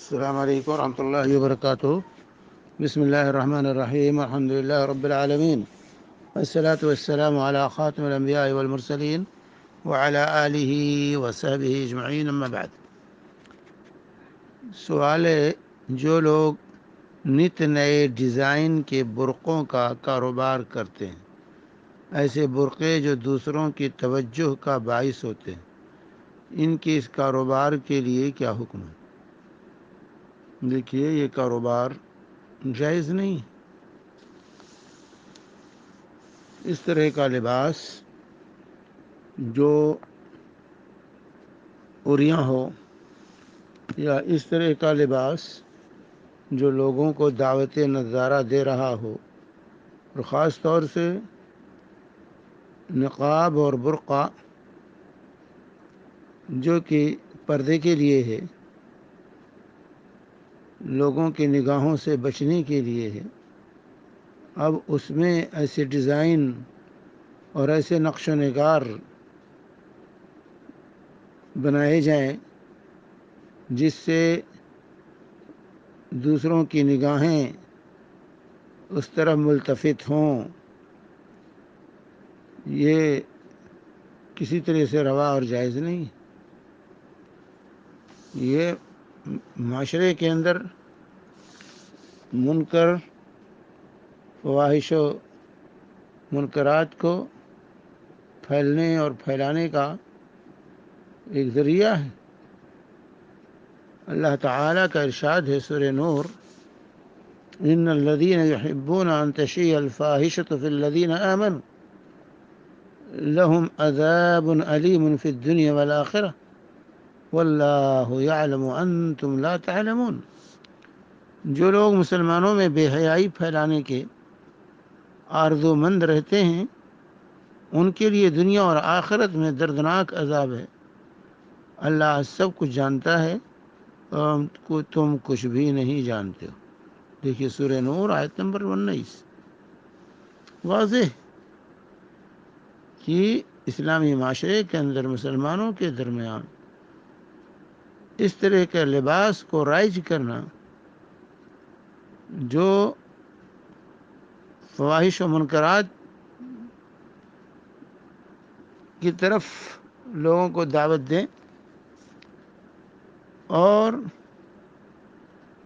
السلام علیکم ورحمۃ اللہ وبرکاتہ۔ بسم اللہ الرحمن الرحیم، الحمد للہ رب العالمین، والصلاة والسلام علی خاتم الانبیاء والمرسلین وعلی آلہ وصحبہ اجمعین، اما بعد۔ سوال ہے، جو لوگ نت نئے ڈیزائن کے برقعوں کا کاروبار کرتے ہیں، ایسے برقعے جو دوسروں کی توجہ کا باعث ہوتے ہیں، ان کے اس کاروبار کے لیے کیا حکم ہے؟ دیکھیے، یہ کاروبار جائز نہیں۔ اس طرح کا لباس جو عریاں ہو، یا اس طرح کا لباس جو لوگوں کو دعوت نظارہ دے رہا ہو، اور خاص طور سے نقاب اور برقع جو کہ پردے کے لیے ہے، لوگوں کی نگاہوں سے بچنے کے لیے ہے، اب اس میں ایسے ڈیزائن اور ایسے نقش و نگار بنائے جائیں جس سے دوسروں کی نگاہیں اس طرف ملتفت ہوں، یہ کسی طرح سے روا اور جائز نہیں۔ یہ معاشرے کے اندر منکر، فواحش و منکرات کو پھیلنے اور پھیلانے کا ایک ذریعہ ہے۔ اللہ تعالیٰ کا ارشاد ہے سورہ نور، ان الذین یحبون ان تشیع الفاحشۃ فی الذین آمنوا لہم عذاب علیم فی الدنیا والآخرہ واللہ یعلم وانتم لا تعلمون۔ جو لوگ مسلمانوں میں بے حیائی پھیلانے کے آرزو مند رہتے ہیں، ان کے لیے دنیا اور آخرت میں دردناک عذاب ہے۔ اللہ سب کچھ جانتا ہے اور تم کچھ بھی نہیں جانتے ہو۔ دیکھیے سورہ نور آیت نمبر 19۔ واضح کہ اسلامی معاشرے کے اندر مسلمانوں کے درمیان اس طرح کے لباس کو رائج کرنا جو فواحش و منکرات کی طرف لوگوں کو دعوت دیں، اور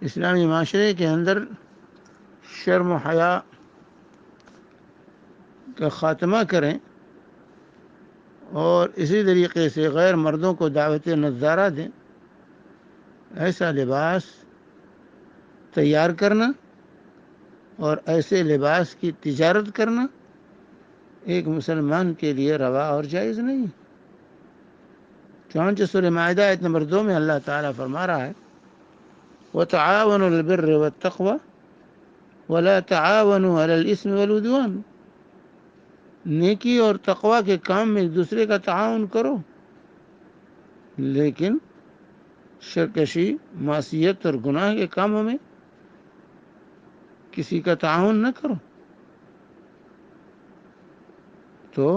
اسلامی معاشرے کے اندر شرم و حیا کا خاتمہ کریں، اور اسی طریقے سے غیر مردوں کو دعوت نظارہ دیں، ایسا لباس تیار کرنا اور ایسے لباس کی تجارت کرنا ایک مسلمان کے لیے روا اور جائز نہیں۔ چنانچہ سورہ مائدہ آیت نمبر 2 میں اللہ تعالیٰ فرما رہا ہے، وَتَعَاوَنُوا الْبِرِّ وَالتَّقْوَى وَلَا تَعَاوَنُوا عَلَى الْإِثْمِ وَالْعُدْوَانِ۔ نیکی اور تقوی کے کام میں ایک دوسرے کا تعاون کرو، لیکن سرکشی، معصیت اور گناہ کے کاموں میں کسی کا تعاون نہ کرو۔ تو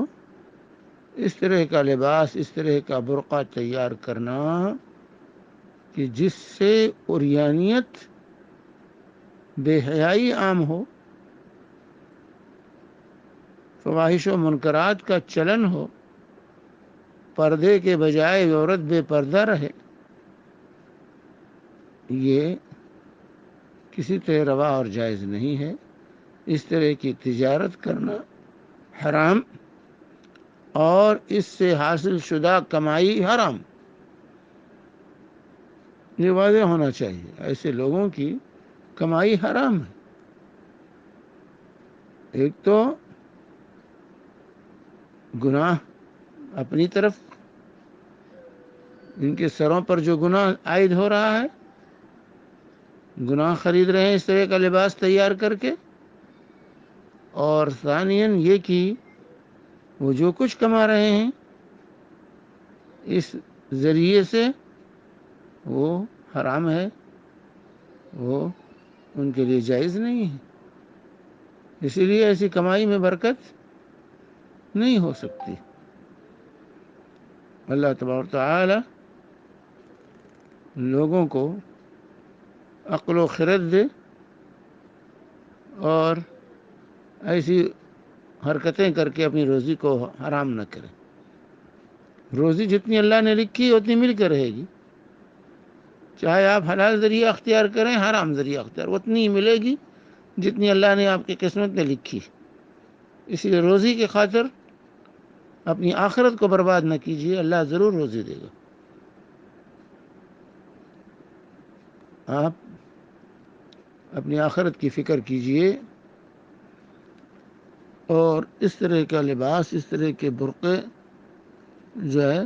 اس طرح کا لباس، اس طرح کا برقع تیار کرنا کہ جس سے عریانیت، بے حیائی عام ہو، فواحش و منکرات کا چلن ہو، پردے کے بجائے عورت بے پردہ رہے، یہ کسی طرح روا اور جائز نہیں ہے۔ اس طرح کی تجارت کرنا حرام، اور اس سے حاصل شدہ کمائی حرام، یہ واضح ہونا چاہیے۔ ایسے لوگوں کی کمائی حرام ہے۔ ایک تو گناہ اپنی طرف، ان کے سروں پر جو گناہ عائد ہو رہا ہے، گناہ خرید رہے ہیں اس طرح کا لباس تیار کر کے، اور ثانیاً یہ کہ وہ جو کچھ کما رہے ہیں اس ذریعے سے وہ حرام ہے، وہ ان کے لیے جائز نہیں ہے۔ اسی لیے ایسی کمائی میں برکت نہیں ہو سکتی۔ اللہ تبارک و تعالی لوگوں کو عقل و خرد دے اور ایسی حرکتیں کر کے اپنی روزی کو حرام نہ کرے. روزی جتنی اللہ نے لکھی اتنی مل کر رہے گی. چاہے آپ حلال ذریعہ اختیار کریں حرام ذریعہ اختیار، اتنی ہی ملے گی جتنی اللہ نے آپ کی قسمت میں لکھی. اس لیے روزی کی خاطر اپنی آخرت کو برباد نہ کیجیے، اللہ ضرور روزی دے گا. آپ اپنی آخرت کی فکر کیجیے اور اس طرح کا لباس، اس طرح کے برقعے جو ہے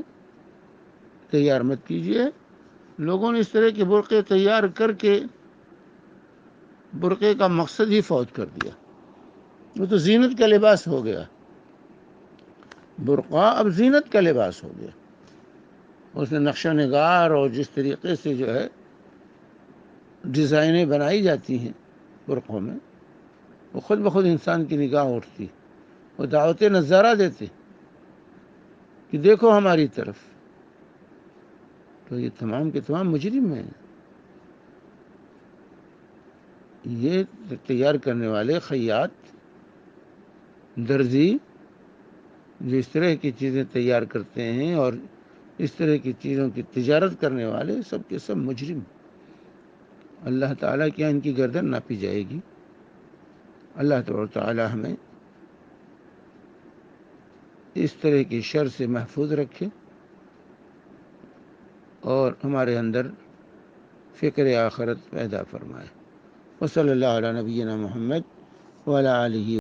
تیار مت کیجیے. لوگوں نے اس طرح کے برقعے تیار کر کے برقعے کا مقصد ہی فوت کر دیا. وہ تو زینت کا لباس ہو گیا. برقع اب زینت کا لباس ہو گیا. اس میں نقشہ نگار اور جس طریقے سے جو ہے ڈیزائنیں بنائی جاتی ہیں برقعوں میں، وہ خود بخود انسان کی نگاہ اٹھتی. وہ دعوت نظارہ دیتے کہ دیکھو ہماری طرف. تو یہ تمام کے تمام مجرم ہیں. یہ تیار کرنے والے خیاط، درزی، جو اس طرح کی چیزیں تیار کرتے ہیں اور اس طرح کی چیزوں کی تجارت کرنے والے، سب کے سب مجرم. اللہ تعالیٰ کیا ان کی گردن ناپی جائے گی. اللہ تعالیٰ ہمیں اس طرح کی شر سے محفوظ رکھے اور ہمارے اندر فکر آخرت پیدا فرمائے. وصلی اللہ علی نبینا محمد وعلی آلہ